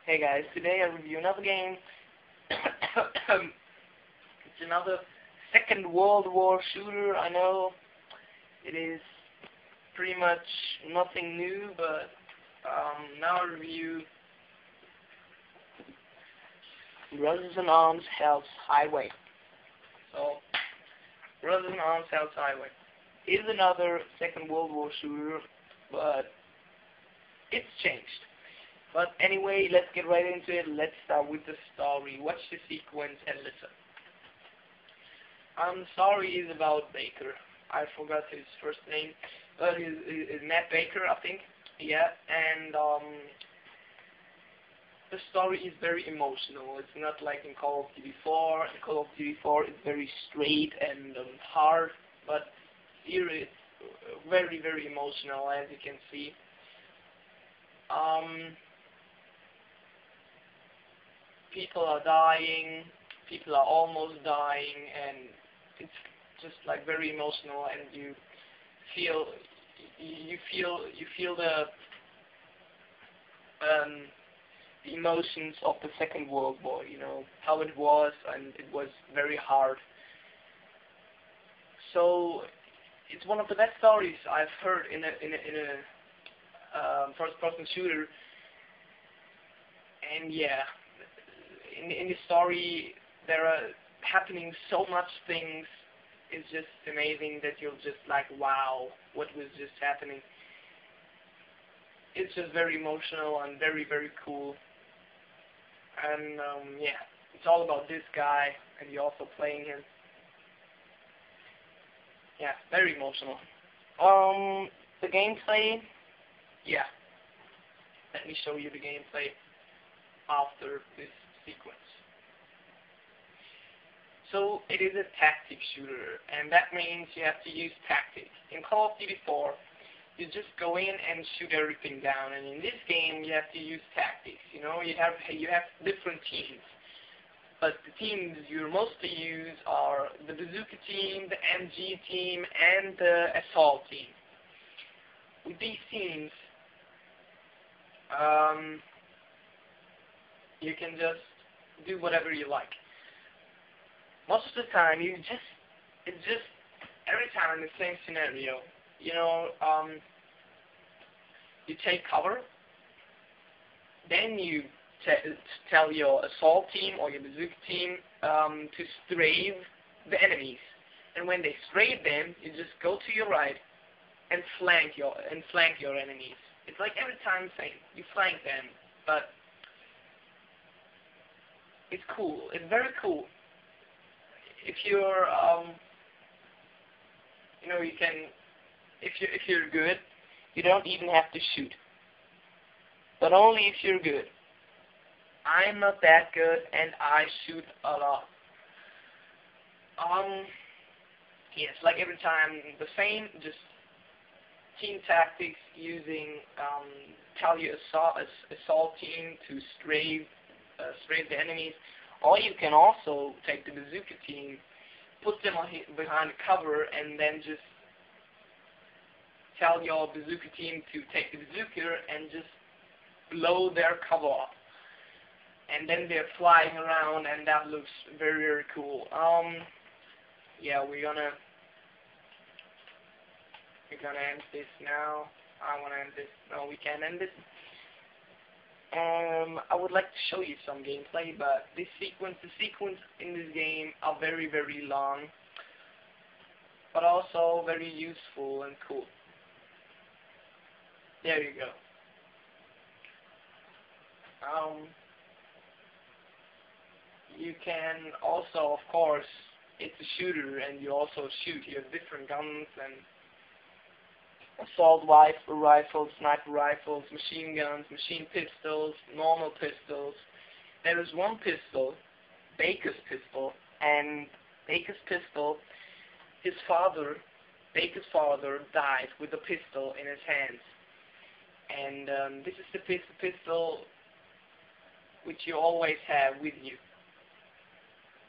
Hey guys, today I review another game. It's another Second World War shooter. I know it is pretty much nothing new, but now I review Brothers in Arms Hell's Highway. So, Brothers in Arms Hell's Highway is another Second World War shooter, but it's changed. But anyway, let's get right into it. Let's start with the story. Watch the sequence and listen. The story is about Baker. I forgot his first name, but is Matt Baker, I think. Yeah, and the story is very emotional. It's not like in Call of Duty 4. In Call of Duty 4, it's very straight and hard, but here it's very, very emotional, as you can see. People are dying, people are almost dying, and it's just like very emotional, and you feel the emotions of the Second World War. You know how it was, and it was very hard. So it's one of the best stories I've heard in a first-person shooter, and yeah. In the story, there are happening so much things. It's just amazing that you're just like, wow, what was just happening? It's just very emotional and very, very cool. And yeah, it's all about this guy, and you're also playing him. Yeah, very emotional. The gameplay, yeah. Let me show you the gameplay after this sequence. So it is a tactic shooter, and that means you have to use tactics. In Call of Duty 4, you just go in and shoot everything down, and in this game you have to use tactics. You know, you have different teams, but the teams you mostly use are the bazooka team, the MG team, and the assault team. With these teams, you can just do whatever you like. Most of the time, it's just every time the same scenario. You know, you take cover, then you tell your assault team or your bazooka team to strafe the enemies, and when they strafe them, you just go to your right and flank your enemies. It's like every time same. You flank them, but it's cool. It's very cool. If you're, you know, you can, if you're good, you don't even have to shoot. But only if you're good. I'm not that good, and I shoot a lot. Yes, like every time the same, just team tactics using tell your assault team to strafe the enemies. Or you can also take the bazooka team, put them behind cover, and then just tell your bazooka team to take the bazooka and just blow their cover up. And then they're flying around, and that looks very, very cool. Yeah, we're gonna end this now. I wanna end this. No, we can't end it. I would like to show you some gameplay, but the sequence in this game are very, very long, but also very useful and cool. There you go. You can also, of course, it's a shooter, and you also shoot. You have different guns and assault rifles, sniper rifles, machine guns, machine pistols, normal pistols. There is one pistol, Baker's pistol, and Baker's pistol, Baker's father died with a pistol in his hands. And this is the pistol which you always have with you.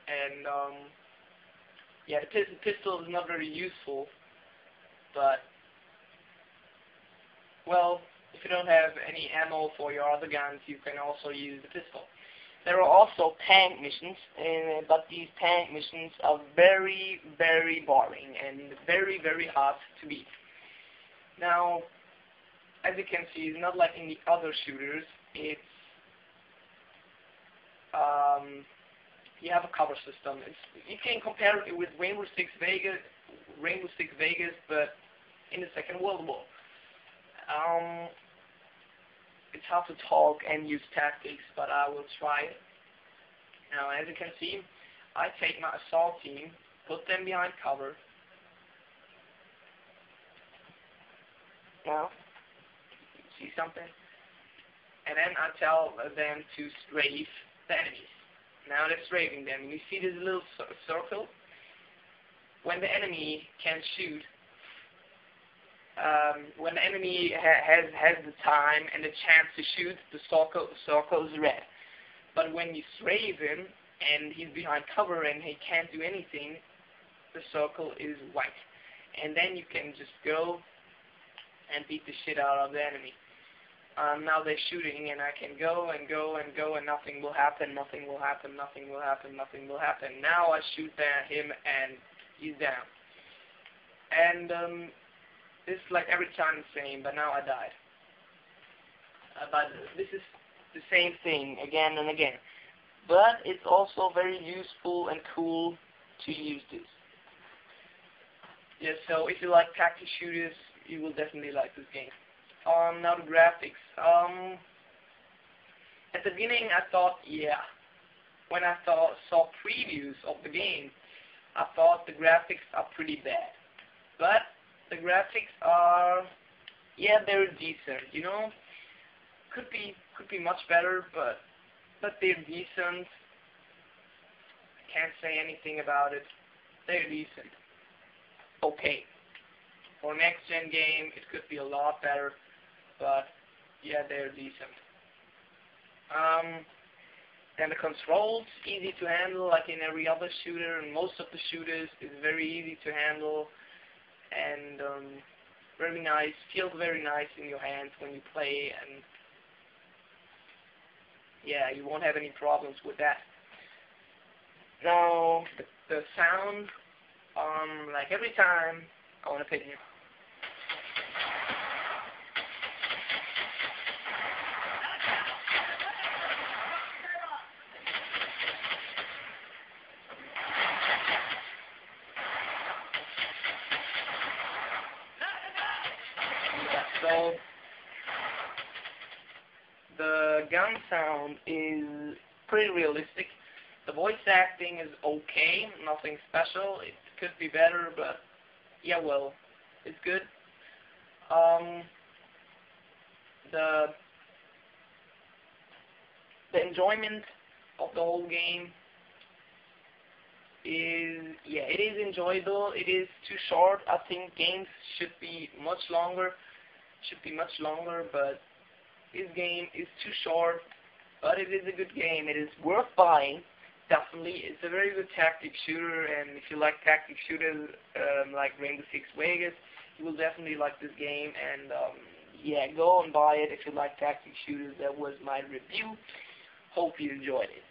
And yeah, the pistol is not very useful, but well, if you don't have any ammo for your other guns, you can also use the pistol. There are also tank missions, but these tank missions are very, very boring and very, very hard to beat. Now, as you can see, it's not like in the other shooters. It's you have a cover system. You can compare it with Rainbow Six Vegas, but in the Second World War. It's hard to talk and use tactics, but I will try it. Now, as you can see, I take my assault team, put them behind cover. Now, see something? And then I tell them to strafe the enemies. Now they're strafing them. You see this little circle? When the enemy can shoot, when the enemy has the time and the chance to shoot, the circle is red. But when you strafe him and he's behind cover and he can't do anything, the circle is white. And then you can just go and beat the shit out of the enemy. Now they're shooting, and I can go and go and go, and nothing will happen, nothing will happen, nothing will happen, nothing will happen. Now I shoot him, and he's down. And this is like every time the same, but now I died. But this is the same thing again and again. But it's also very useful and cool to use this. Yeah, so if you like tactic shooters, you will definitely like this game. Now the graphics. At the beginning I thought, yeah, when I saw previews of the game, I thought the graphics are pretty bad. But the graphics are, yeah, they're decent, you know. Could be much better, but they're decent. I can't say anything about it. They're decent. Okay. For next gen game, it could be a lot better, but yeah, they're decent. Then the controls, easy to handle, like in every other shooter, and most of the shooters is very easy to handle, and very nice, feels very nice in your hands when you play, and yeah, you won't have any problems with that. Now, the sound, like every time, I want to pick you. So, the gun sound is pretty realistic. The voice acting is okay, nothing special. It could be better, but yeah, well, it's good. The enjoyment of the whole game is, yeah, it is enjoyable. It is too short. I think games should be much longer. But this game is too short. But it is a good game. It is worth buying. Definitely, it's a very good tactic shooter, and if you like tactic shooters like Rainbow Six Vegas, you will definitely like this game. And yeah, go and buy it if you like tactic shooters. That was my review. Hope you enjoyed it.